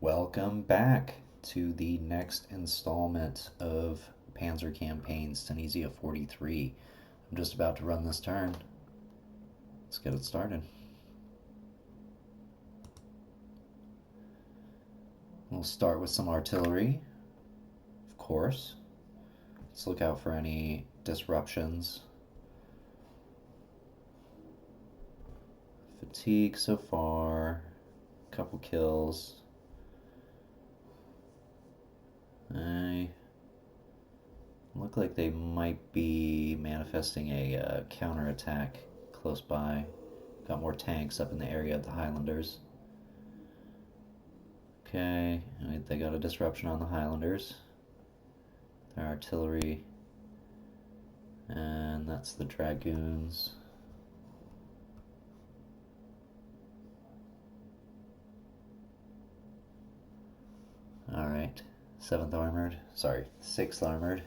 Welcome back to the next installment of Panzer Campaigns Tunisia 43. I'm just about to run this turn. Let's get it started. We'll start with some artillery, of course. Let's look out for any disruptions. Fatigue so far, couple kills. I look like they might be manifesting a counterattack close by. Got more tanks up in the area of the Highlanders. Okay, they got a disruption on the Highlanders. Their artillery. And that's the Dragoons. Alright, 6th Armored.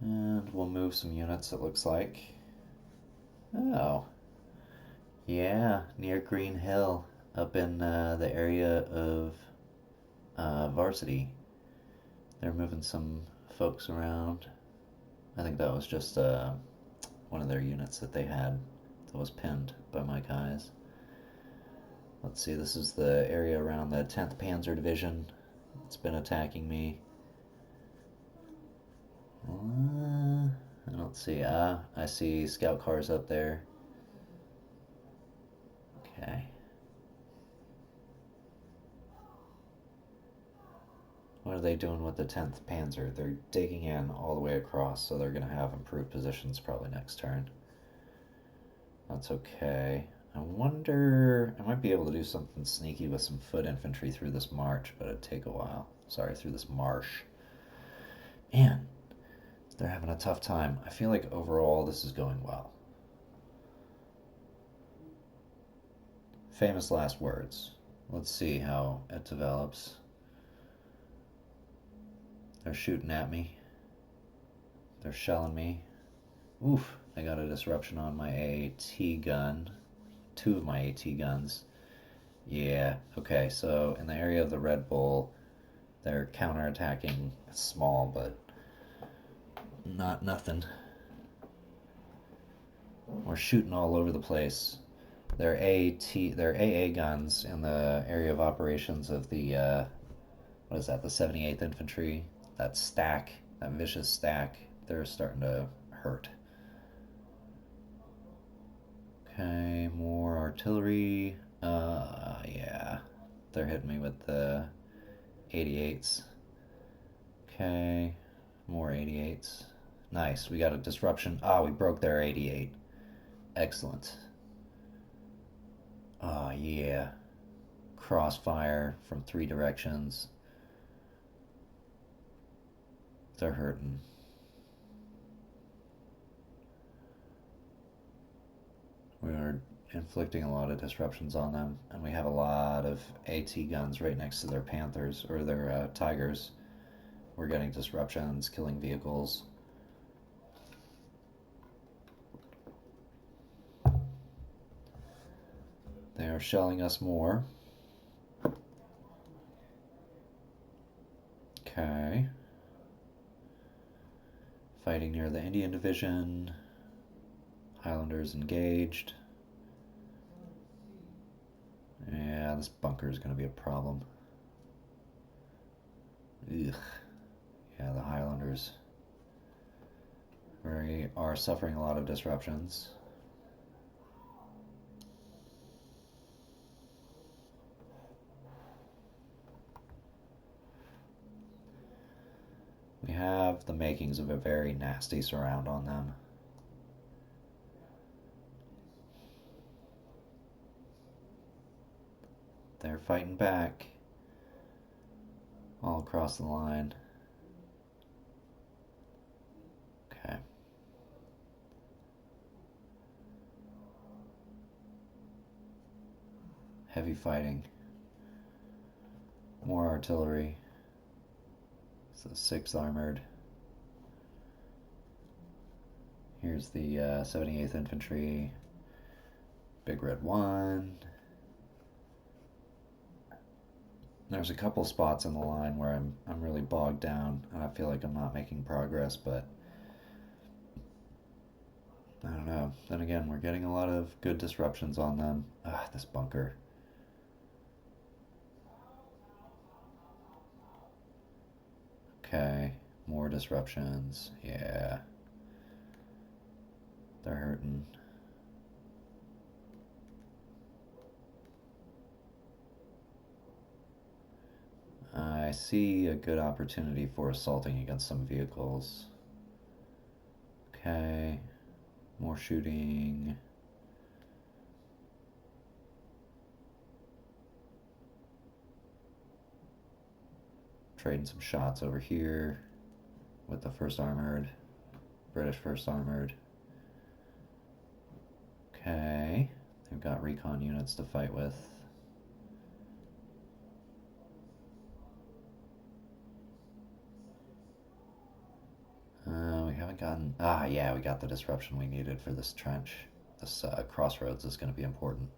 And we'll move some units, it looks like. Oh. Yeah, near Green Hill, up in the area of Varsity. They're moving some folks around. I think that was just one of their units that they had that was pinned by my guys. Let's see, this is the area around the 10th Panzer Division. It's been attacking me. I don't see. I see scout cars up there. Okay. What are they doing with the 10th Panzer? They're digging in all the way across, so they're going to have improved positions probably next turn. That's okay. I wonder, I might be able to do something sneaky with some foot infantry through this march, but it'd take a while. Sorry, through this marsh. Man, they're having a tough time. I feel like overall this is going well. Famous last words. Let's see how it develops. They're shooting at me. They're shelling me. Oof, I got a disruption on my AT gun. 2 of my AT guns. Yeah, okay, so in the area of the Red Bull, they're counterattacking. It's small, but not nothing. We're shooting all over the place. They're AA guns in the area of operations of the what is that? The 78th Infantry. That stack, that vicious stack. They're starting to hurt. Okay, more artillery. Yeah, they're hitting me with the 88s. Okay, more 88s. Nice, we got a disruption. We broke their 88. Excellent. Yeah. Crossfire from 3 directions. They're hurting. We're inflicting a lot of disruptions on them, and we have a lot of AT guns right next to their Panthers, or their Tigers. We're getting disruptions, killing vehicles. They are shelling us more. Okay. Fighting near the Indian Division. Highlanders engaged. Yeah, this bunker is going to be a problem. Ugh. Yeah, the Highlanders are suffering a lot of disruptions. We have the makings of a very nasty surround on them. They're fighting back all across the line. Okay. Heavy fighting. More artillery. So 6th Armored. Here's the 78th Infantry. Big Red 1. There's a couple spots in the line where I'm really bogged down and I feel like I'm not making progress, but I don't know. Then again, we're getting a lot of good disruptions on them. Ah, this bunker. Okay, more disruptions. Yeah, they're hurting. I see a good opportunity for assaulting against some vehicles. Okay, more shooting. Trading some shots over here with the 1st Armored, British 1st Armored. Okay, they've got recon units to fight with. We haven't gotten... Ah, yeah, we got the disruption we needed for this trench. This crossroads is going to be important.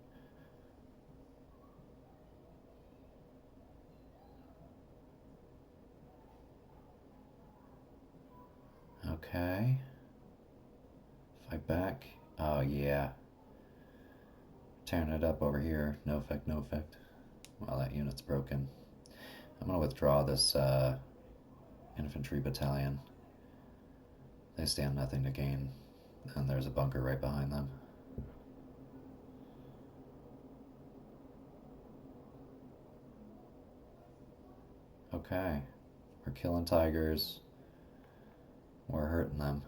Okay. Fight back. Oh, yeah. Tearing it up over here. No effect, no effect. Well, that unit's broken. I'm going to withdraw this infantry battalion. They stand nothing to gain. And there's a bunker right behind them. Okay. We're killing tigers. We're hurting them.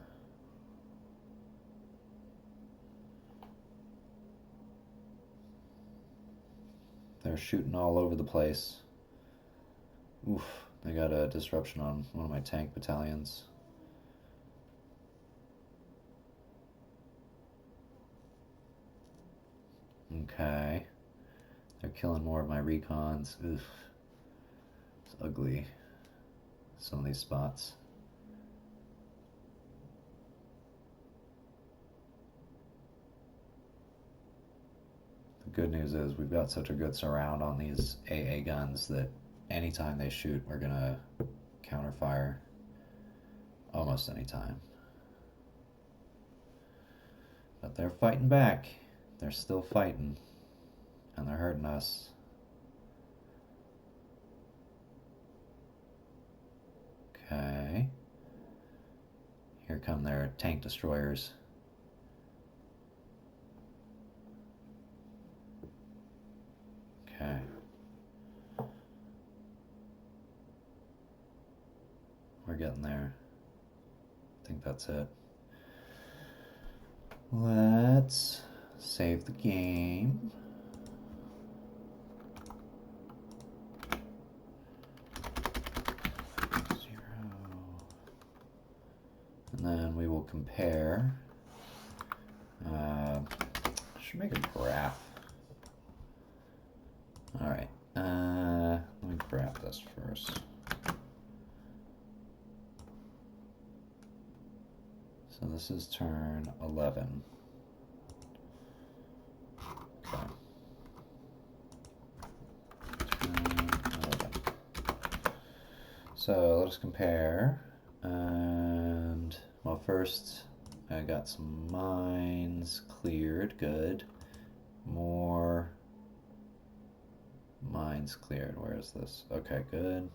They're shooting all over the place. Oof, they got a disruption on one of my tank battalions. Okay. They're killing more of my recons. Oof. It's ugly. Some of these spots. The good news is we've got such a good surround on these AA guns that anytime they shoot, we're gonna counterfire almost anytime. But they're fighting back. They're still fighting. And they're hurting us. Okay. Here come their tank destroyers. Okay. We're getting there. I think that's it. Let's save the game. And then we will compare. Should make a graph. Alright, let me graph this first. So this is turn 11. Okay. Turn 11. So let us compare. And, well, first I got some mines cleared. Good. More mines cleared. Where is this? Okay, good.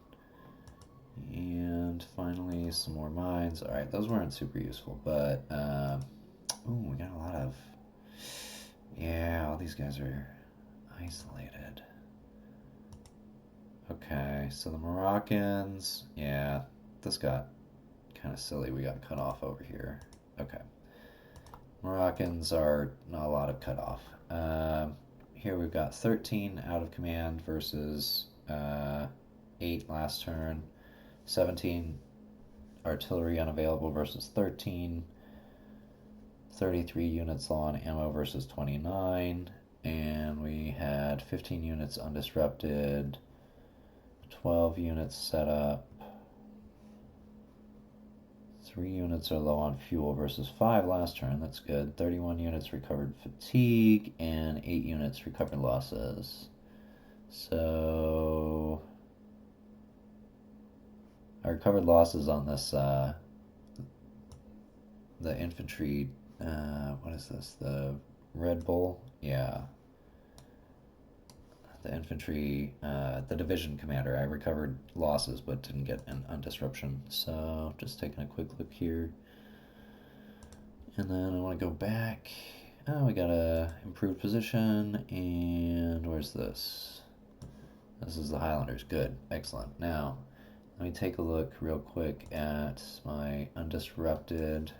And finally some more mines. Alright, those weren't super useful, but ooh, we got a lot of... Yeah, all these guys are isolated. Okay, so the Moroccans, yeah, this got kind of silly. We got cut off over here. Okay. Moroccans are not a lot of cut off. Here we've got 13 out of command versus 8 last turn. 17 artillery unavailable versus 13. 33 units low on ammo versus 29. And we had 15 units undisrupted. 12 units set up. 3 units are low on fuel versus 5 last turn. That's good. 31 units recovered fatigue and 8 units recovered losses. So I recovered losses on this, the infantry, what is this? The Red Bull? Yeah. The infantry, the division commander. I recovered losses but didn't get an undisruption. So just taking a quick look here. And then I want to go back. Oh, we got a improved position. And where's this? This is the Highlanders. Good. Excellent. Now, let me take a look real quick at my undisrupted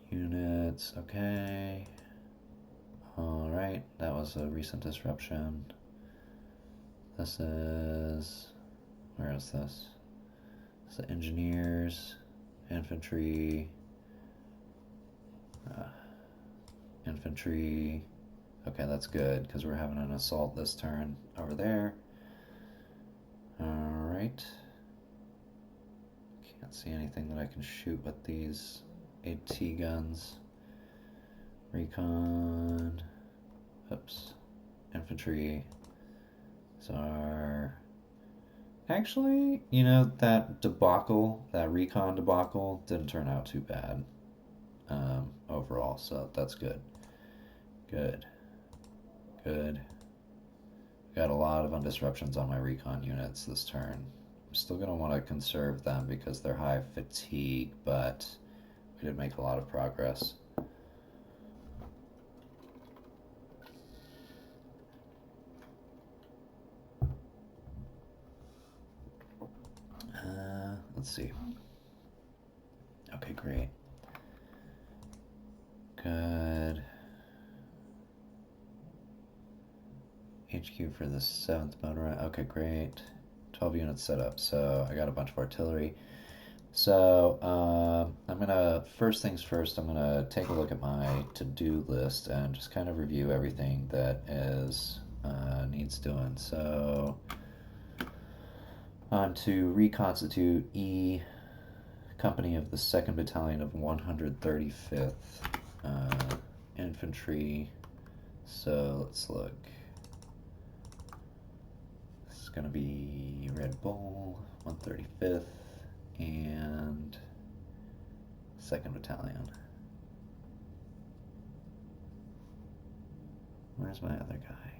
units. Okay. Alright, that was a recent disruption. This is... where is this? It's the engineers, infantry, infantry. Okay, that's good, because we're having an assault this turn over there. Alright. Can't see anything that I can shoot with these AT guns. Recon. Oops. Infantry. Are actually, you know, that debacle, that recon debacle, didn't turn out too bad overall, so that's good. Good. Got a lot of undisruptions on my recon units this turn. I'm still going to want to conserve them because they're high fatigue, but we did make a lot of progress. Let's see. Okay, great. Good. HQ for the 7th motor. Okay, great. 12 units set up, so I got a bunch of artillery. So I'm gonna, first things first, I'm gonna take a look at my to-do list and just kind of review everything that is needs doing. So on to reconstitute E Company of the 2nd Battalion of 135th Infantry. So let's look. This is going to be Red Bull, 135th, and 2nd Battalion. Where's my other guy?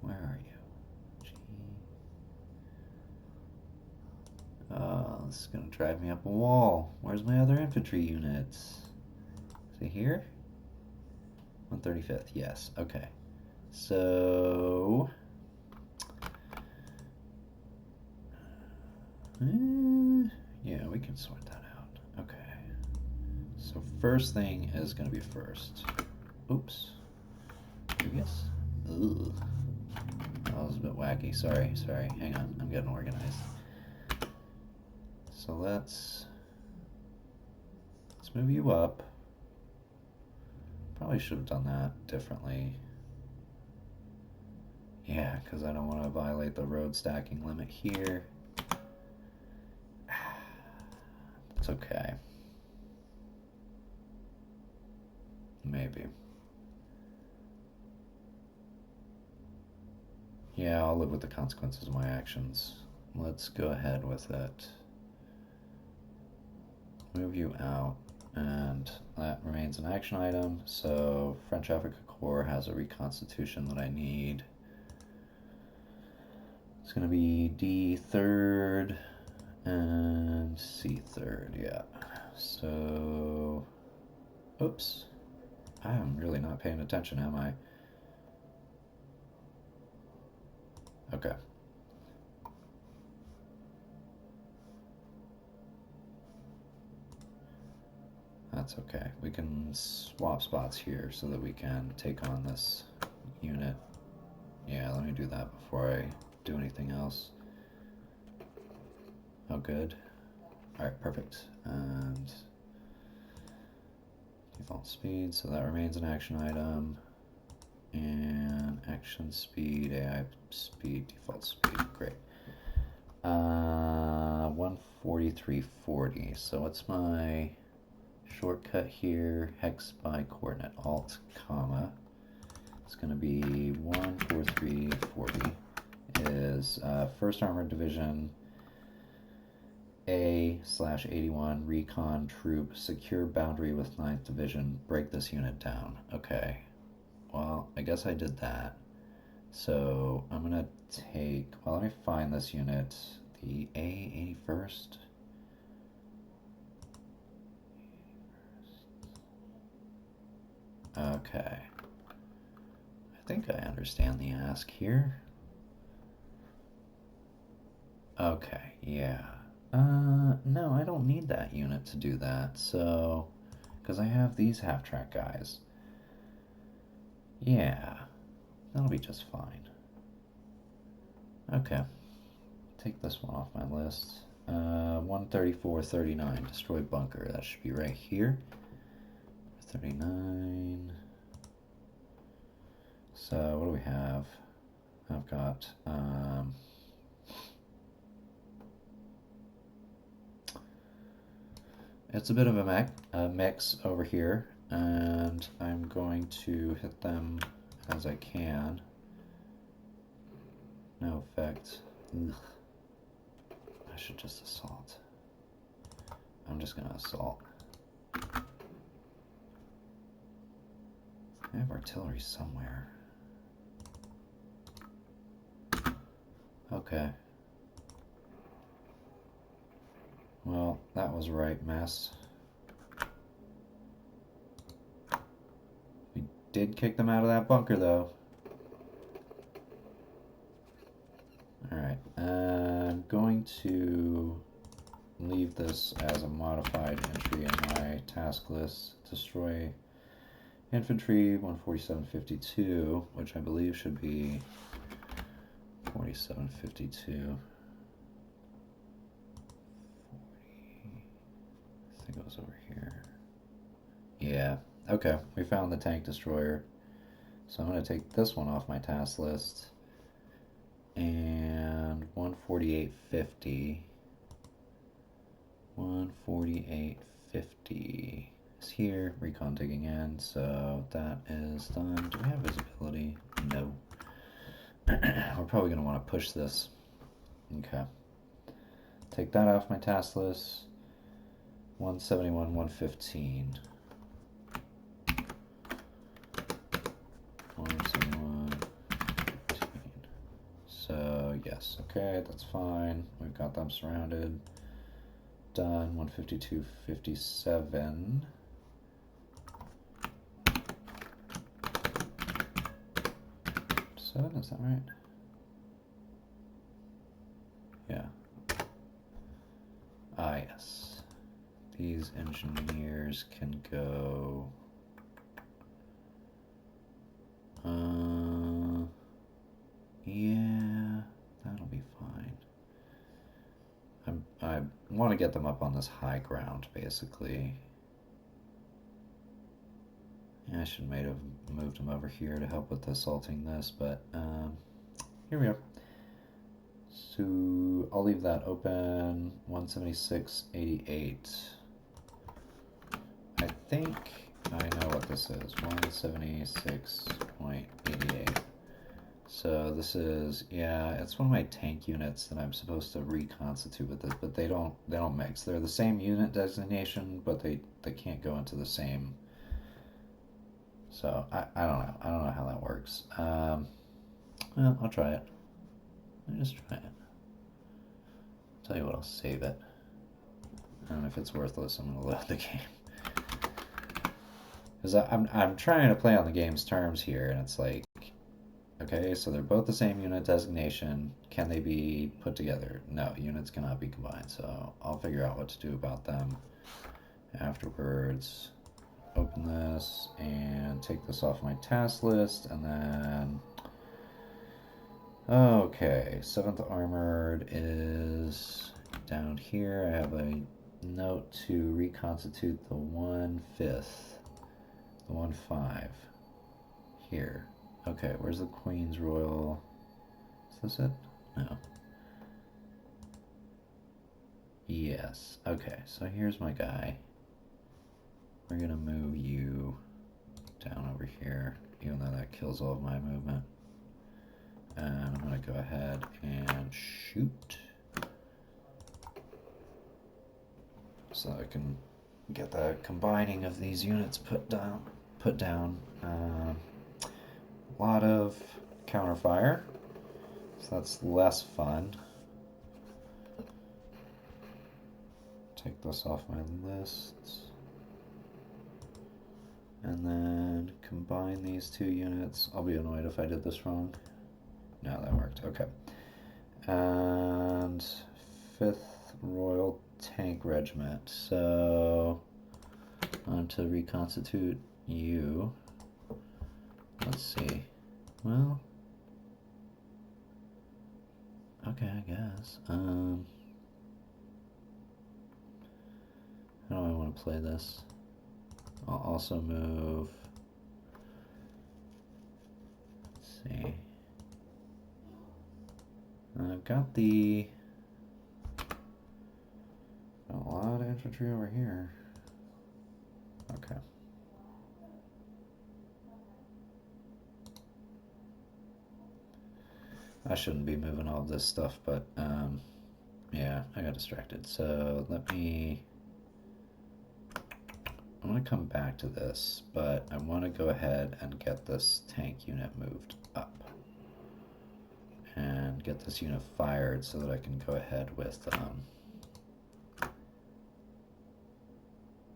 Where are you? Gee. Oh, this is going to drive me up a wall. Where's my other infantry units? Is it here? 135th, yes. Okay. So... yeah, we can sort that out. Okay. So first thing is going to be first. Oops. Previous? Ugh. That was a bit wacky. Sorry. Hang on. I'm getting organized. So let's move you up. Probably should have done that differently. Yeah, because I don't want to violate the road stacking limit here. It's okay. Maybe. Yeah, I'll live with the consequences of my actions. Let's go ahead with it. Move you out, and that remains an action item. So French Africa Corps has a reconstitution that I need. It's going to be D 3rd and C 3rd, yeah. So, oops. I'm really not paying attention, am I? Okay. That's okay. We can swap spots here so that we can take on this unit. Yeah, let me do that before I do anything else. Oh, good. Alright, perfect. And default speed, so that remains an action item. And action speed, AI speed, default speed, great. 143.40. So what's my shortcut here? Hex by coordinate, alt, comma. It's going to be 14340 is 1st Armored Division A/81 Recon Troop, secure boundary with 9th Division, break this unit down. Okay, well, I guess I did that. So I'm going to take, well, let me find this unit, the A81st. Okay. I think I understand the ask here. Okay, yeah. No, I don't need that unit to do that, so... Because I have these half-track guys. Yeah, that'll be just fine. Okay. Take this one off my list. 13439, destroy bunker. That should be right here. 39. So, what do we have? I've got, it's a bit of a mix over here, and I'm going to hit them as I can. No effect. Ugh. I should just assault. I'm just gonna assault. I have artillery somewhere. Okay. Well, that was right mess. We did kick them out of that bunker, though. Alright, I'm going to leave this as a modified entry in my task list. Destroy infantry 14752, which I believe should be 4752. I think it was over here. Yeah, okay, we found the tank destroyer. So I'm going to take this one off my task list. And 14850. 14850 is here. Recon digging in, so that is done. Do we have visibility? No. We're probably going to want to push this. Okay. Take that off my task list. 171, 115. 171, 115. So, yes, okay, that's fine. We've got them surrounded. Done. 152, 57. Is that right? Yeah. Ah, yes. These engineers can go... yeah, that'll be fine. I want to get them up on this high ground, basically. Yeah, I should have moved them over here to help with assaulting this, but here we are. So I'll leave that open. 176.88. I think I know what this is. 176.88. So this is, yeah, it's one of my tank units that I'm supposed to reconstitute with this, but they don't mix. They're the same unit designation, but they can't go into the same. So I don't know. I don't know how that works. Well, I'll try it. I'll just try it. Tell you what, I'll save it. And if it's worthless, I'm gonna load the game. Because I'm trying to play on the game's terms here, and it's like, okay, so they're both the same unit designation. Can they be put together? No, units cannot be combined. So I'll figure out what to do about them afterwards. Open this and take this off my task list, and then okay, 7th Armored is down here. I have a note to reconstitute the 1/5, the 1/5 here. Okay, where's the Queen's Royal? Is this it? No. Yes. Okay, so here's my guy. We're gonna move you down over here. even though that kills all of my movement. And I'm going to go ahead and shoot. So I can get the combining of these units put down. A lot of counterfire, so that's less fun. Take this off my list. And then combine these two units. I'll be annoyed if I did this wrong. No, that worked. Okay. And 5th Royal Tank Regiment. So, on to reconstitute you. Let's see. Well, okay, I guess. How do I want to play this? I'll also move. Let's see. I've got a lot of infantry over here. Okay. I shouldn't be moving all of this stuff, but yeah, I got distracted. So I'm going to come back to this, but I want to go ahead and get this tank unit moved up and get this unit fired so that I can go ahead with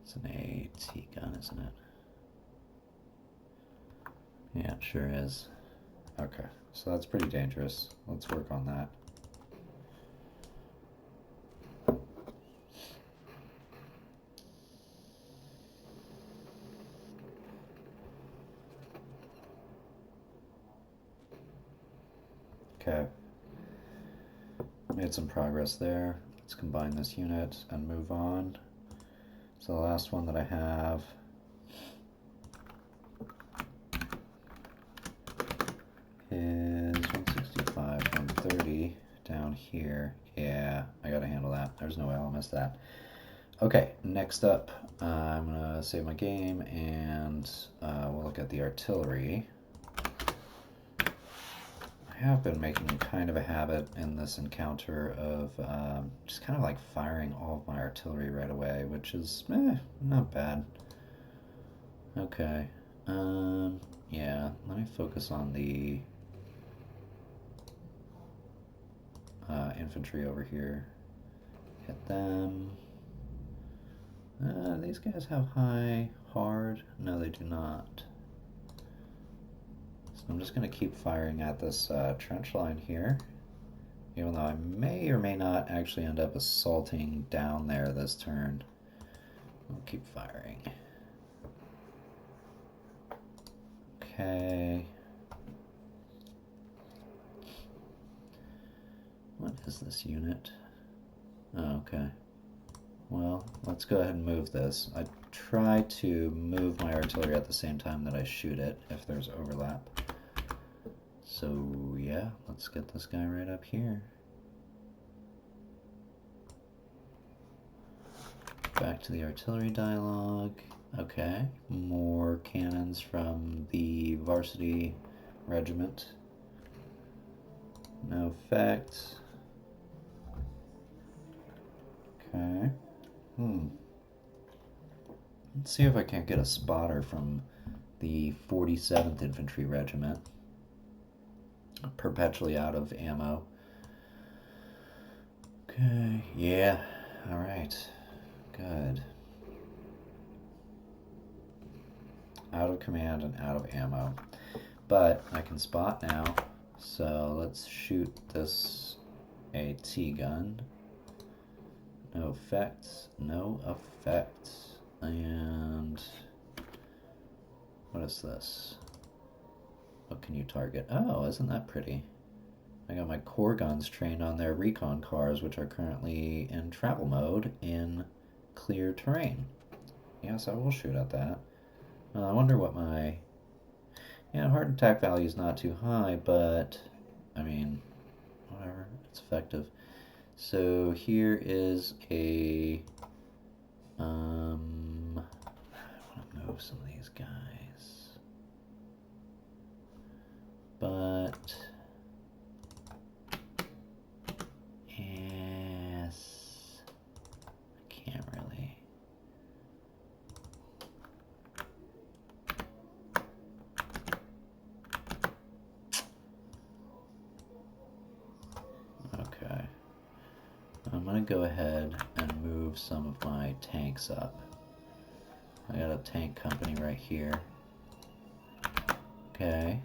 it's an AT gun, isn't it? Yeah, it sure is. Okay, so that's pretty dangerous. Let's work on that. Okay, made some progress there. Let's combine this unit and move on. So the last one that I have is 165, 130 down here. Yeah, I gotta handle that. There's no way I'll miss that. Okay, next up, I'm gonna save my game and we'll look at the artillery. I have been making kind of a habit in this encounter of just kind of like firing all of my artillery right away, which is not bad. Okay, yeah, let me focus on the infantry over here. Hit them. These guys have high, hard. No, they do not. So I'm just going to keep firing at this trench line here, even though I may or may not actually end up assaulting down there this turn. I'll keep firing. Okay. What is this unit? Oh, okay. Well, let's go ahead and move this. I try to move my artillery at the same time that I shoot it, if there's overlap. So, yeah, let's get this guy right up here. Back to the artillery dialogue. Okay, more cannons from the varsity regiment. No effect. Okay. Let's see if I can't get a spotter from the 47th Infantry Regiment. Perpetually out of ammo. Okay, yeah, alright. Good. Out of command and out of ammo. But I can spot now, so let's shoot this AT gun. No effect, no effect. And what is this? What can you target? Oh, isn't that pretty? I got my core guns trained on their recon cars, which are currently in travel mode in clear terrain. Yes, I will shoot at that. I wonder what my... Yeah, hard attack value is not too high, but I mean, whatever, it's effective. So here is a... I want to move some of these guys. but yes, I can't really. Okay, I'm gonna go ahead and move some of my tanks up. I got a tank company right here. Okay.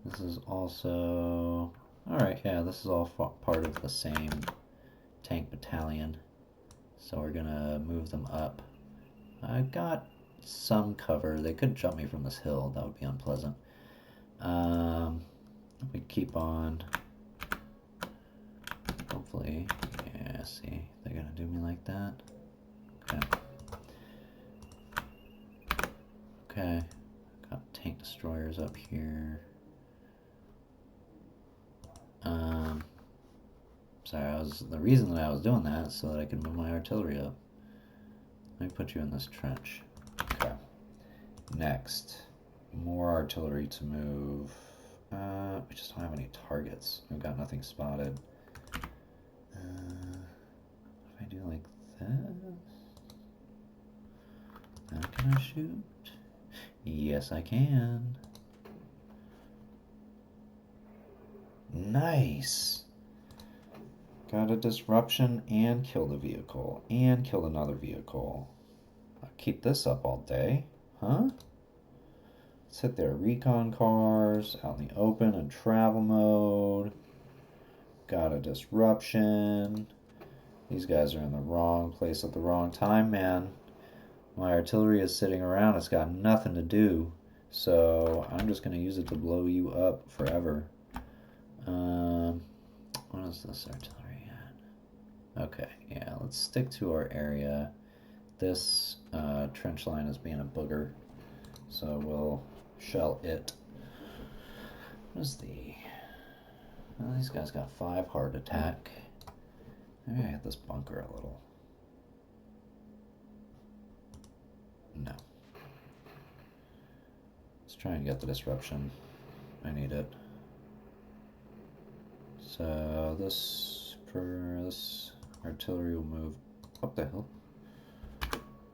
This is also... Alright, yeah, this is all part of the same tank battalion. So we're gonna move them up. I've got some cover. They could jump me from this hill. That would be unpleasant. We keep on. Hopefully, yeah, see, they're gonna do me like that. Okay. Okay. Got tank destroyers up here. Sorry, the reason that I was doing that is so that I could move my artillery up. Let me put you in this trench. Okay. Next, more artillery to move. We just don't have any targets. We've got nothing spotted. If I do like this, now can I shoot? Yes, I can. Nice. Got a disruption and killed a vehicle and killed another vehicle. I'll keep this up all day, huh? Let's hit their recon cars out in the open and travel mode. Got a disruption. These guys are in the wrong place at the wrong time, man. My artillery is sitting around. It's got nothing to do. So I'm just going to use it to blow you up forever. What is this artillery at? Okay, yeah, let's stick to our area. This trench line is being a booger, so we'll shell it. What is the... Well, these guys got 5 hard attack. Maybe I hit this bunker a little. No. Let's try and get the disruption. I need it. So this artillery will move up the hill.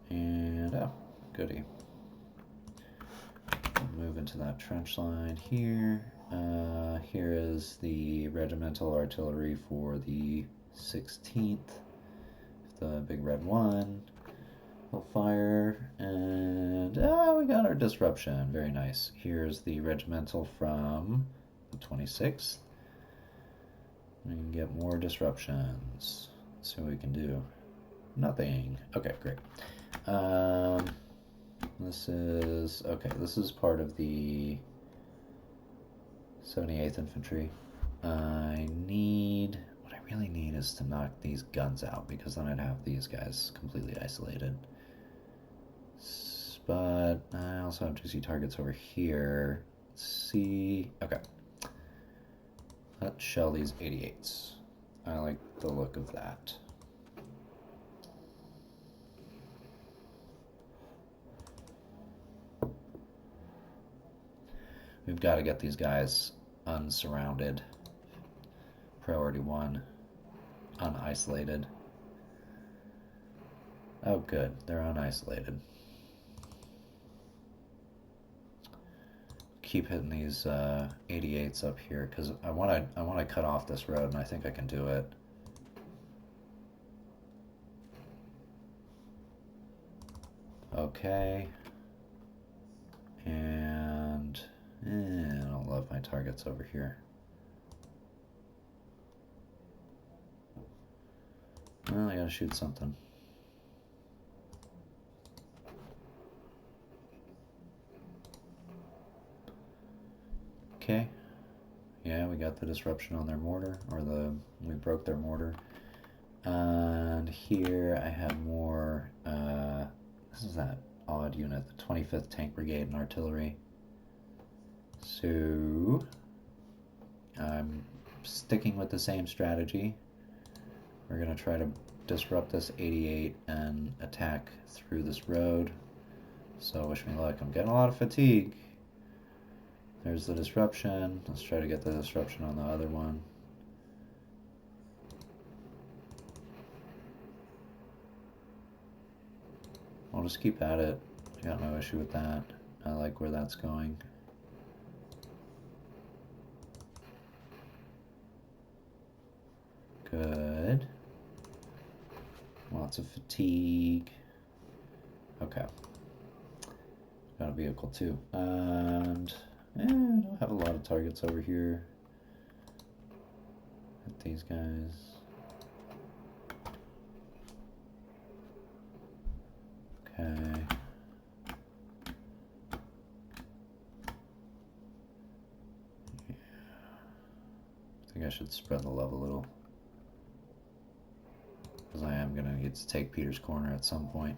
And oh, goody. We'll move into that trench line here. Here is the regimental artillery for the 16th. The big red one. We'll fire, and we got our disruption. Very nice. Here's the regimental from the 26th. We can get more disruptions. Let's see what we can do. Nothing. Okay, great. This is part of the 78th Infantry. What I really need is to knock these guns out, because then I'd have these guys completely isolated. But I also have juicy targets over here. Let's see. Okay. Let's shell these 88s. I like the look of that. We've got to get these guys unsurrounded. Priority 1. Unisolated. Oh good, they're unisolated. Keep hitting these 88s up here, because I want to cut off this road, and I think I can do it. Okay. And I don't love my targets over here. Well, I gotta shoot something. Okay. Yeah, we got the disruption on their mortar, or we broke their mortar. And here I have more, this is that odd unit, the 25th Tank Brigade and Artillery. So, I'm sticking with the same strategy. We're going to try to disrupt this 88 and attack through this road. So wish me luck. I'm getting a lot of fatigue. There's the disruption. Let's try to get the disruption on the other one. I'll just keep at it. I got no issue with that. I like where that's going. Good. Lots of fatigue. Okay. Got a vehicle too. And I don't have a lot of targets over here. At these guys. Okay. Yeah. I think I should spread the love a little. Because I am going to need to take Peter's Corner at some point.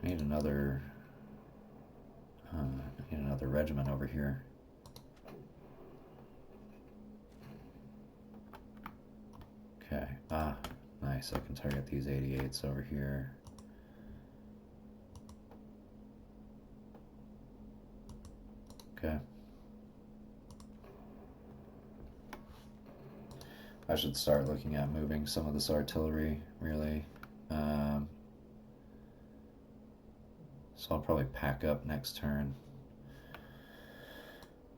I need another regiment over here. Okay, nice, I can target these 88s over here. Okay. I should start looking at moving some of this artillery, really. So I'll probably pack up next turn.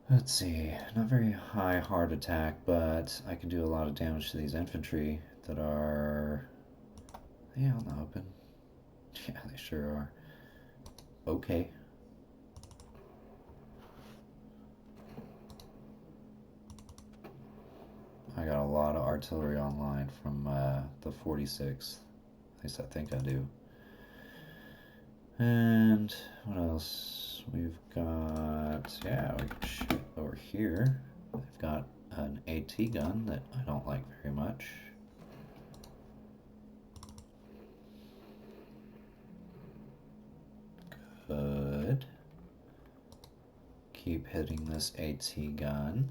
Let's see, not very high hard attack, but I can do a lot of damage to these infantry that are, yeah, on the open. Yeah, they sure are. Okay. I got a lot of artillery online from the 46th. At least I think I do. And what else? We've got, yeah, we can shoot over here. They've got an AT gun that I don't like very much. Good. Keep hitting this AT gun.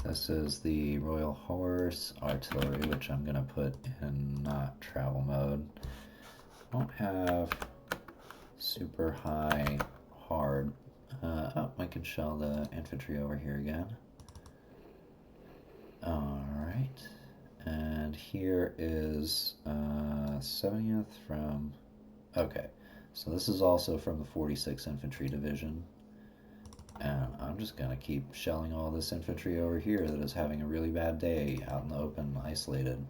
This is the Royal Horse Artillery, which I'm going to put in not travel mode. Won't have super high hard. Oh, I can shell the infantry over here again. Alright. And here is 70th from... Okay, so this is also from the 46th Infantry Division. And I'm just going to keep shelling all this infantry over here that is having a really bad day out in the open, isolated.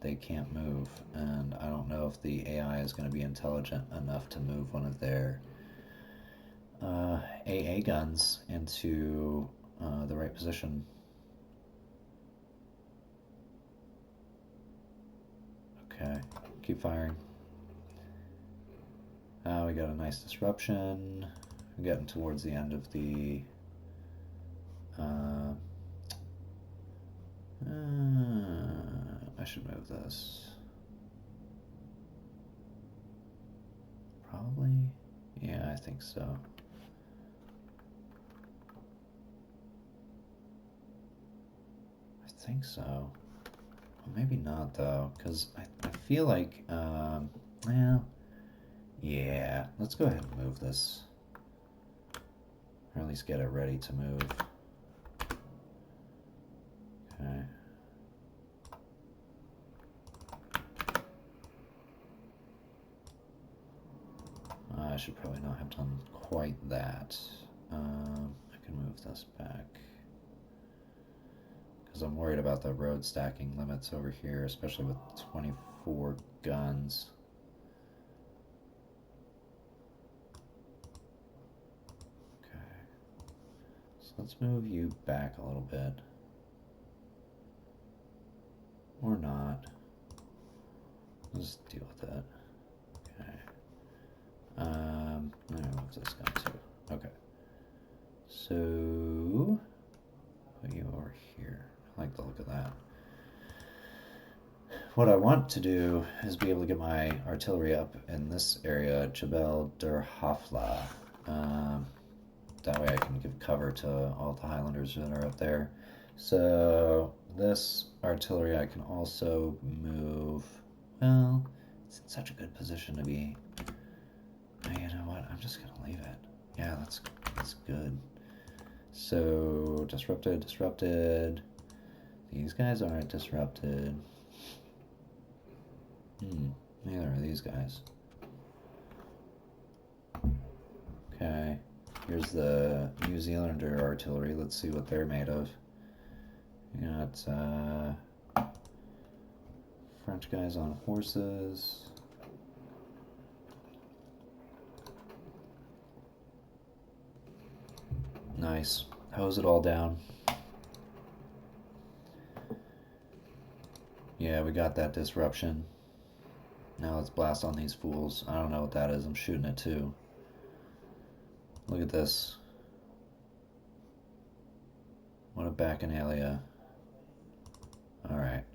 They can't move, and I don't know if the AI is going to be intelligent enough to move one of their AA guns into the right position. Okay, keep firing. We got a nice disruption. We're getting towards the end of the I should move this. Probably. Yeah, I think so. I think so. Well, maybe not though, because I feel like well, yeah, let's go ahead and move this. Or at least get it ready to move. Okay. I should probably not have done quite that. I can move this back. Because I'm worried about the road stacking limits over here, especially with 24 guns. Let's move you back a little bit. Or not. Let's deal with that. Okay. I'm gonna move this guy too. Okay. So put you over here. I like the look of that. What I want to do is be able to get my artillery up in this area, Jebel Der Hafla. that way I can give cover to all the Highlanders that are up there. So this artillery I can also move. Well, it's in such a good position to be. You know what? I'm just gonna leave it. Yeah, that's good. So disrupted, disrupted. These guys aren't disrupted. Neither are these guys. Okay. Here's the New Zealander artillery. Let's see what they're made of. We got French guys on horses. Nice. Hose it all down. Yeah, we got that disruption. Now let's blast on these fools. I don't know what that is. I'm shooting it too. Look at this. What a bacchanalia. Alright.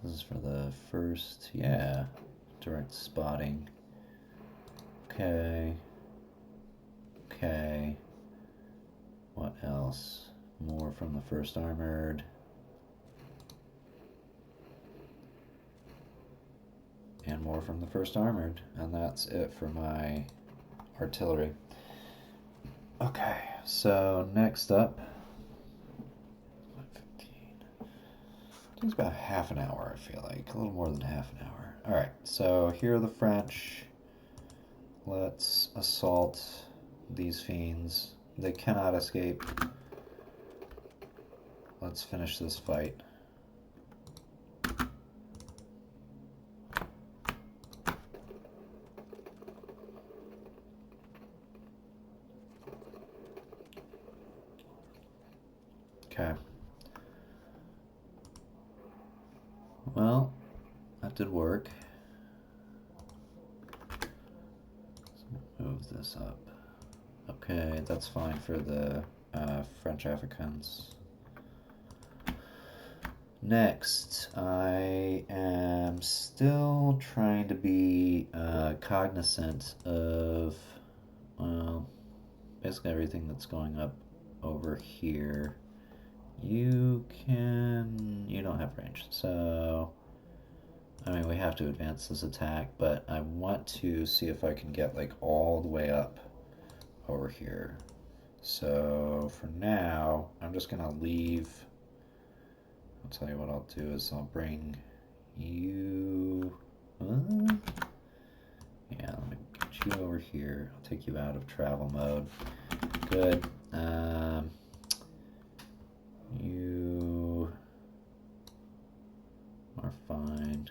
This is for the first, yeah. Direct spotting. Okay. Okay. What else? More from the first armored. And more from the first armored. And that's it for my artillery. Okay, so next up. 15. Takes about half an hour, I feel like. A little more than half an hour. Alright, so here are the French. Let's assault these fiends. They cannot escape. Let's finish this fight. Okay. Well, that did work. Let's move this up. Okay, that's fine for the French Africans. Next, I am still trying to be cognizant of, well, basically everything that's going up over here. You don't have range, so, I mean, we have to advance this attack, but I want to see if I can get, like, all the way up over here. So, for now, I'm just gonna leave. I'll tell you what I'll do is I'll bring you, yeah, let me get you over here. I'll take you out of travel mode. Good. You are fine.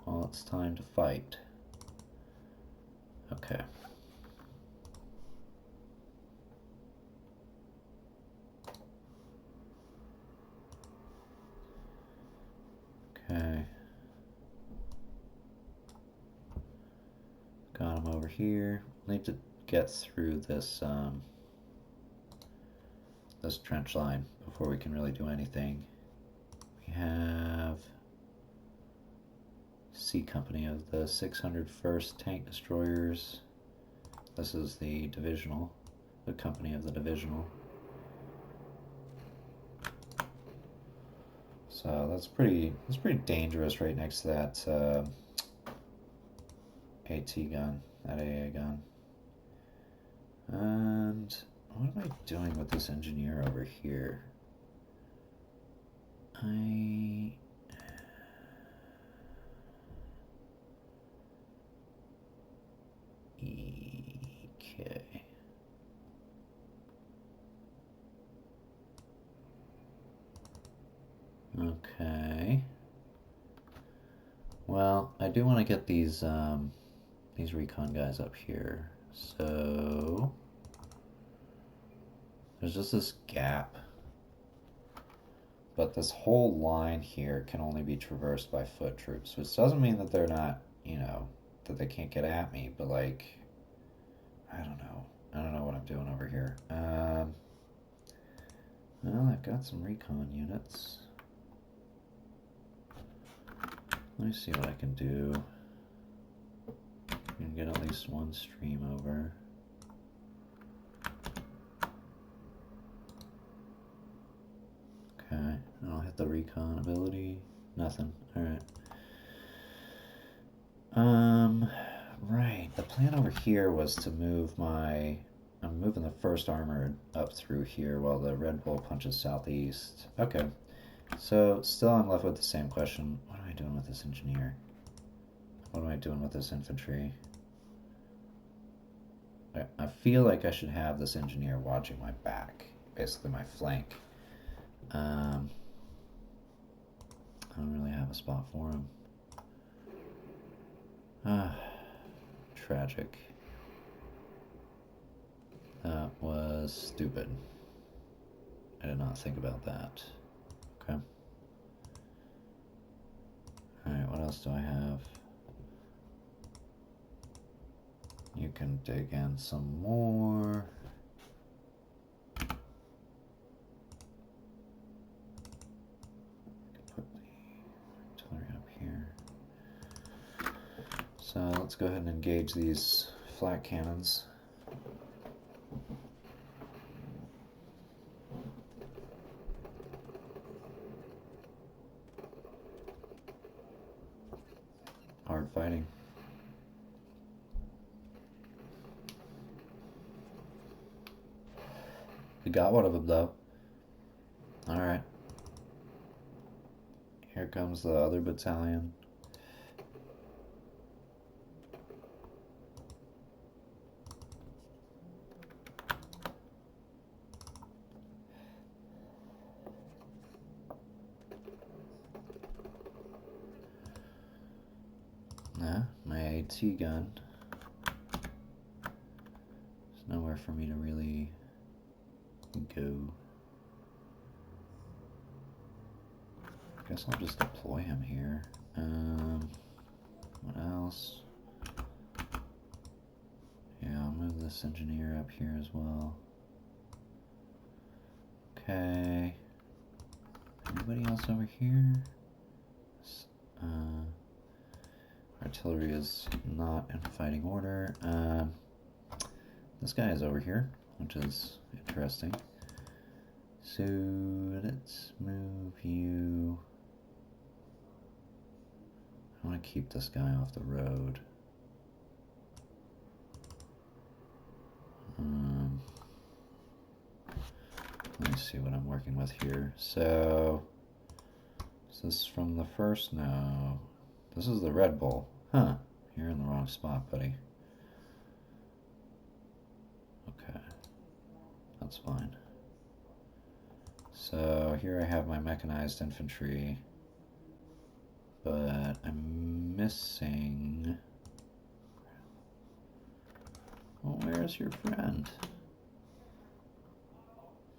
Well, it's time to fight. Okay. Okay. Got him over here. Need to get through this this trench line before we can really do anything. We have C Company of the 601st Tank Destroyers. This is the divisional, the company of the divisional. So that's pretty dangerous right next to that AT gun, that AA gun. And what am I doing with this engineer over here? Okay. Okay. Well, I do want to get these recon guys up here. So there's just this gap. But this whole line here can only be traversed by foot troops, which doesn't mean that they're not, that they can't get at me, but like, I don't know. I don't know what I'm doing over here. Well, I've got some recon units. Let me see what I can do. You can get at least one stream over. Okay, I'll hit the recon ability. Nothing. Alright. Right. The plan over here was to move my... I'm moving the first armored up through here while the Red Bull punches southeast. Okay. So, still I'm left with the same question. What am I doing with this engineer? What am I doing with this infantry? I feel like I should have this engineer watching my back. Basically my flank. I don't really have a spot for him. Tragic. That was stupid. I did not think about that. Okay. Alright, what else do I have? You can dig in some more. Put the artillery up here. So let's go ahead and engage these flak cannons. Hard fighting. We got one of them though. Alright. Here comes the other battalion. My AT gun. There's nowhere for me to really go. I guess I'll just deploy him here. What else? Yeah, I'll move this engineer up here as well. Okay. Anybody else over here? Artillery is not in fighting order. This guy is over here, which is interesting. So let's move you. I want to keep this guy off the road. Let me see what I'm working with here. So, is this from the first? No. This is the Red Bull. Huh. You're in the wrong spot, buddy. Okay. That's fine. So, here I have my mechanized infantry. But I'm missing... Well, where's your friend?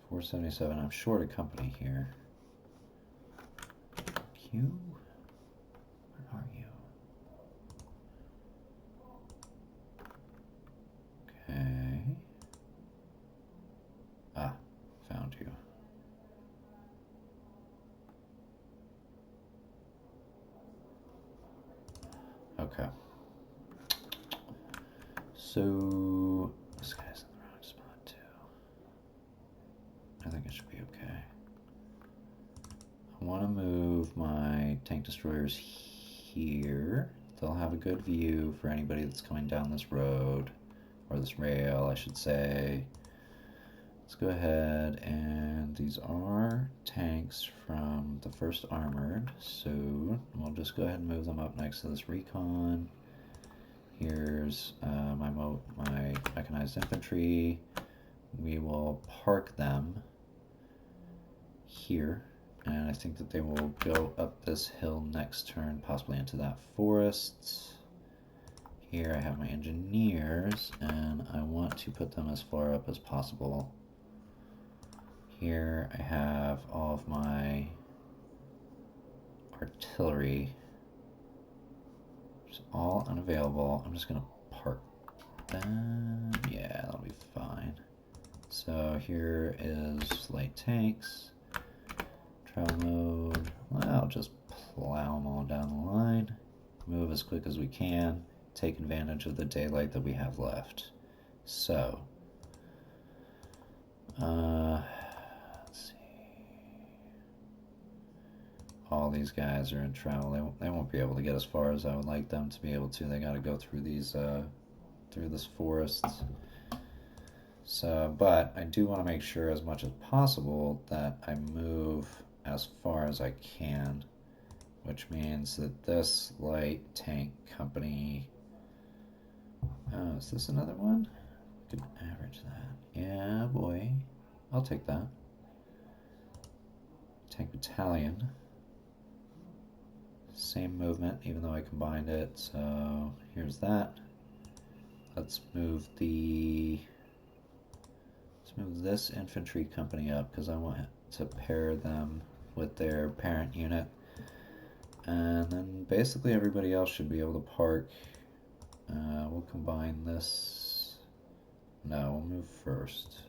477. I'm short a company here. Q? Where are you? Okay. Ah, found you. Okay. So, this guy's in the wrong spot too. I think it should be okay. I want to move my tank destroyers here. They'll have a good view for anybody that's coming down this road, or this rail, I should say. Let's go ahead, and these are tanks from the 1st Armored, so we'll just go ahead and move them up next to this recon. Here's my mechanized infantry. We will park them here, and I think that they will go up this hill next turn, possibly into that forest. Here I have my engineers, and I want to put them as far up as possible. Here I have all of my artillery, which is all unavailable. I'm just going to park them. Yeah, that'll be fine. So here is light tanks. Travel mode. Well, I'll just plow them all down the line. Move as quick as we can. take advantage of the daylight that we have left. So, let's see. All these guys are in trouble. They won't be able to get as far as I would like them to be able to. They got to go through these, through this forest. So, but I do want to make sure as much as possible that I move as far as I can, which means that this light tank company, oh, is this another one? We could average that. Yeah, boy, I'll take that. Tank battalion. Same movement, even though I combined it, so here's that. Let's move this infantry company up because I want to pair them with their parent unit. And then basically everybody else should be able to park. We'll combine this. No, we'll move first.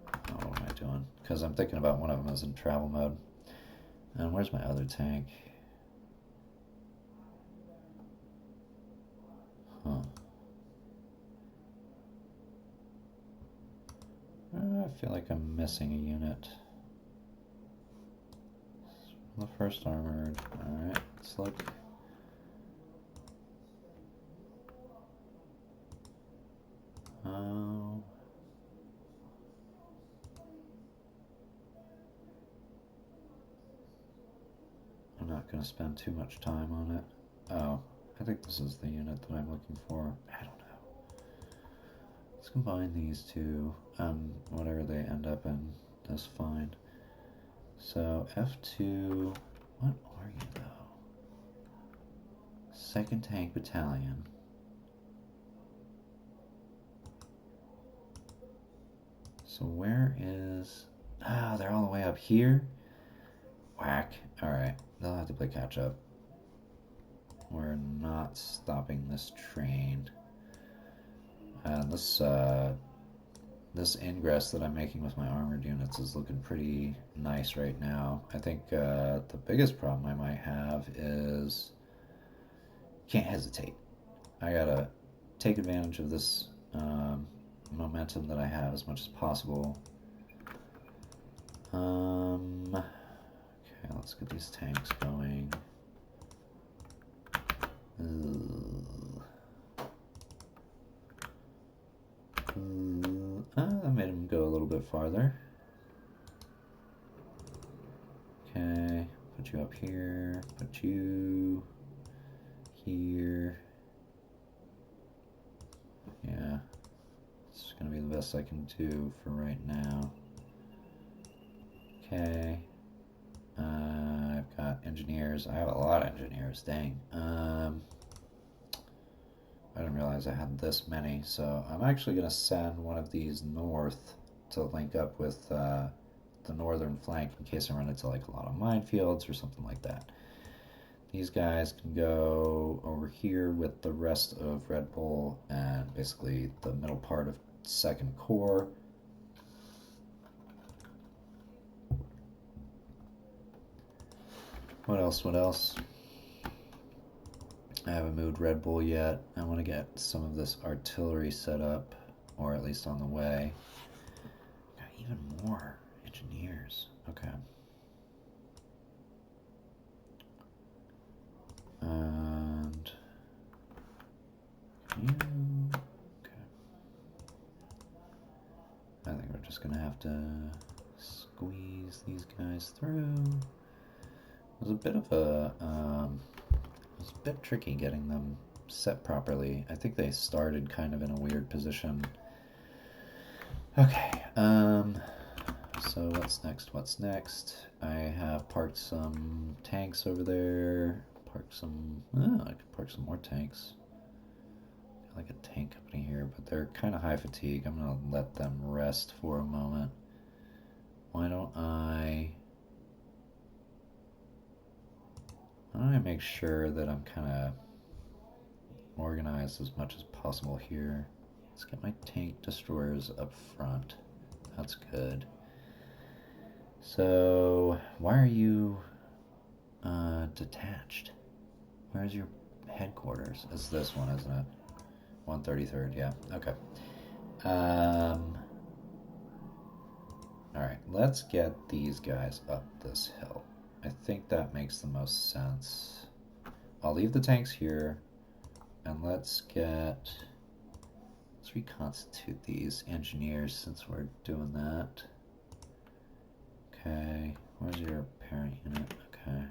Oh, what am I doing? Because I'm thinking about one of them is in travel mode. And where's my other tank? Huh. I feel like I'm missing a unit. The first armored. Alright, let's look. Oh. I'm not going to spend too much time on it. Oh, I think this is the unit that I'm looking for. I don't know. Let's combine these two. Whatever they end up in, that's fine. So F2, what are you though? 2nd Tank Battalion. So where is, they're all the way up here? Whack. Alright, they'll have to play catch up. We're not stopping this train. And this ingress that I'm making with my armored units is looking pretty nice right now. I think the biggest problem I might have is can't hesitate. I gotta take advantage of this momentum that I have as much as possible. Okay, let's get these tanks going. That made him go a little bit farther. Okay, put you up here, put you here. Yeah, it's gonna be the best I can do for right now. Okay, I've got engineers. I have a lot of engineers, dang. I didn't realize I had this many, so I'm actually going to send one of these north to link up with the northern flank in case I run into like a lot of minefields or something like that. These guys can go over here with the rest of Red Bull and basically the middle part of 2nd Corps. What else? What else? I haven't moved Red Bull yet. I want to get some of this artillery set up, or at least on the way. Got even more engineers. Okay. And you. Okay. I think we're just gonna have to squeeze these guys through. It was a bit of a it was a bit tricky getting them set properly. I think they started kind of in a weird position. Okay, so what's next? What's next? I have parked some tanks over there. Parked some, I could park some more tanks. Got like a tank company here, but they're kind of high fatigue. I'm gonna let them rest for a moment. Why don't I make sure that I'm kind of organized as much as possible here. Let's get my tank destroyers up front. That's good. So, why are you detached. Where's your headquarters? It's this one, isn't it? 133rd, yeah. Okay. Alright, let's get these guys up this hill. I think that makes the most sense. I'll leave the tanks here, and let's reconstitute these engineers since we're doing that. Okay, where's your parent unit? Okay.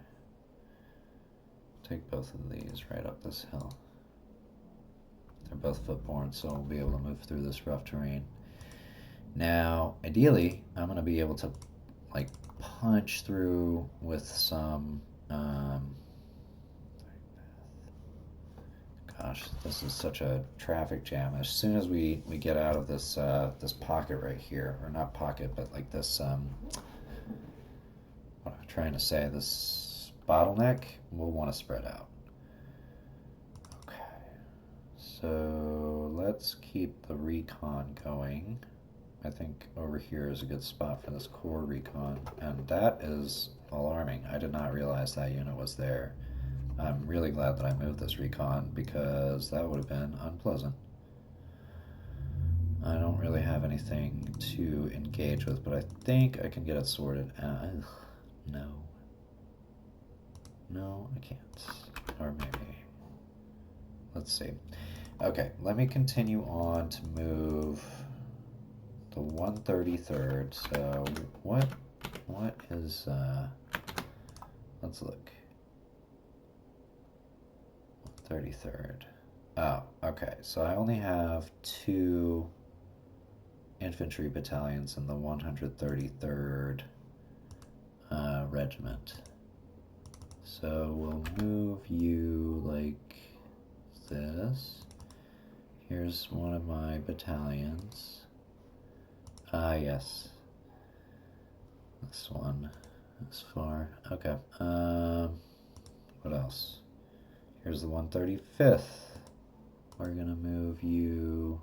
Take both of these right up this hill. They're both footborne, so we'll be able to move through this rough terrain. Now, ideally, I'm going to be able to, like, punch through with some, gosh, this is such a traffic jam. As soon as we get out of this, this pocket right here, or not pocket, but like this, what am I trying to say, this bottleneck, we'll want to spread out. Okay, so let's keep the recon going. I think over here is a good spot for this core recon, and that is alarming. I did not realize that unit was there. I'm really glad that I moved this recon because that would have been unpleasant. I don't really have anything to engage with, but I think I can get it sorted. No. No, I can't. Or maybe. Let's see. Okay, let me continue on to move the 133rd. So what is let's look. 133rd. Oh, okay. So I only have 2 infantry battalions in the 133rd regiment. So we'll move you like this. Here's one of my battalions. Yes. This one is far. Okay. What else? Here's the 135th. We're gonna move you.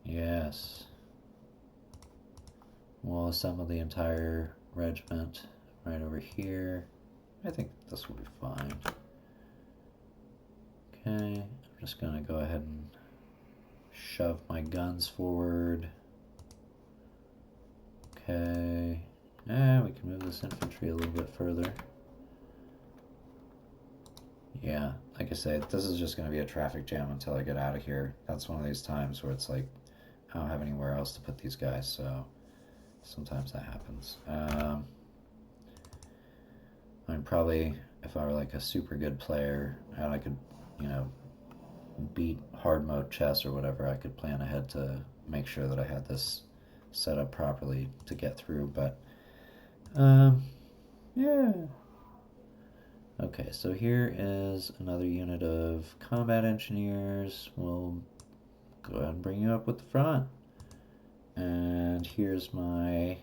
Yes. We'll assemble the entire regiment right over here. I think this will be fine. Okay, I'm just gonna go ahead and shove my guns forward. Okay, we can move this infantry a little bit further. Yeah, like I said, this is just gonna be a traffic jam until I get out of here. That's one of these times where it's like, I don't have anywhere else to put these guys, so sometimes that happens. I mean, probably if I were like a super good player and I could, you know, beat hard mode chess or whatever, I could plan ahead to make sure that I had this set up properly to get through, but yeah. Okay, so here is another unit of combat engineers. We'll go ahead and bring you up with the front. And here's my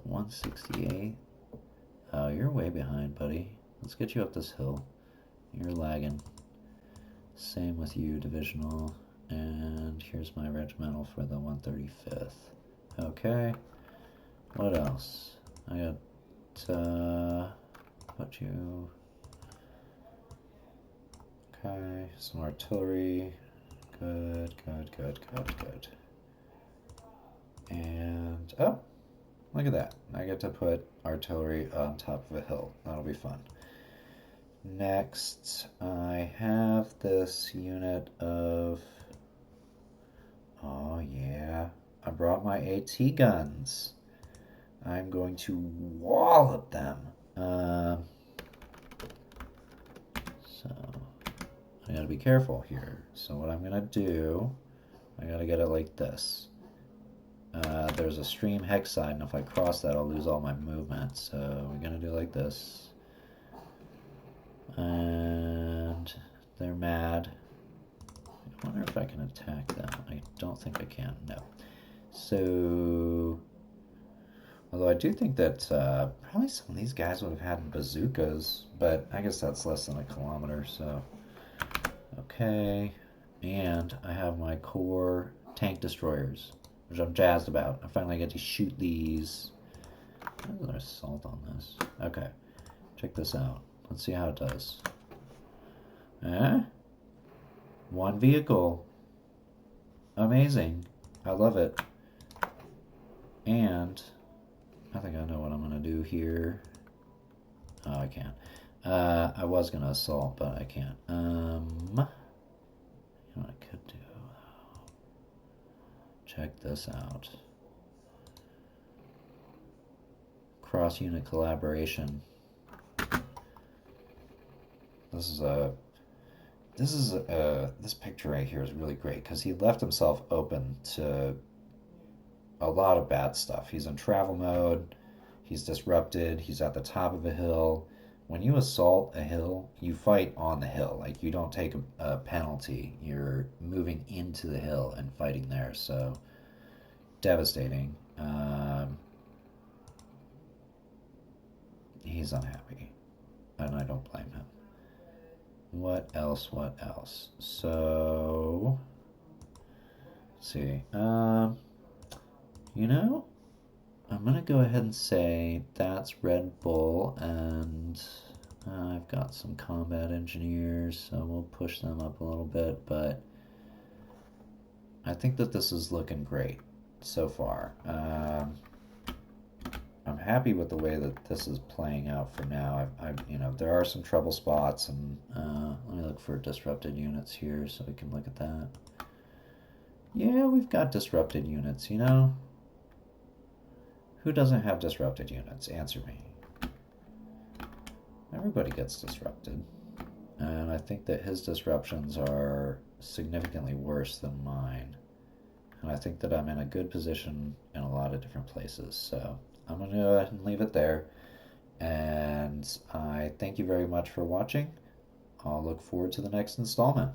168. Oh, you're way behind, buddy. Let's get you up this hill. You're lagging. Same with you, divisional. And here's my regimental for the 135th. Okay. What else? I got, put you... Okay, some artillery. Good, good, good, good, good. And, oh, look at that. I get to put artillery on top of a hill. That'll be fun. Next, I have this unit of, oh yeah, I brought my AT guns. I'm going to wallop them. So, I gotta be careful here. So what I'm gonna do, I gotta get it like this. There's a stream hex side, and if I cross that, I'll lose all my movement. So we're gonna do it like this. And they're mad. I wonder if I can attack them. I don't think I can, no. So, although I do think that probably some of these guys would have had bazookas, but I guess that's less than a kilometer, so. Okay, and I have my core tank destroyers, which I'm jazzed about. I finally get to shoot these. Where's our assault on this? Okay, Check this out. Let's see how it does. Eh? One vehicle. Amazing. I love it. And I think I know what I'm going to do here. Oh, I can't. I was going to assault, but I can't. You know what I could do? Check this out. Cross-unit collaboration. This picture right here is really great because he left himself open to a lot of bad stuff. He's in travel mode. He's disrupted. He's at the top of a hill. When you assault a hill, you fight on the hill. Like, you don't take a penalty. You're moving into the hill and fighting there. So, devastating. He's unhappy. And I don't blame him. What else? What else? So, let's see. You know, I'm gonna go ahead and say that's Red Bull, and I've got some combat engineers, so we'll push them up a little bit, but I think that this is looking great so far. I'm happy with the way that this is playing out for now. You know, there are some trouble spots, and let me look for disrupted units here so we can look at that. Yeah, we've got disrupted units, you know? Who doesn't have disrupted units? Answer me. Everybody gets disrupted. And I think that his disruptions are significantly worse than mine. And I think that I'm in a good position in a lot of different places. So I'm going to go ahead and leave it there. And I thank you very much for watching. I'll look forward to the next installment.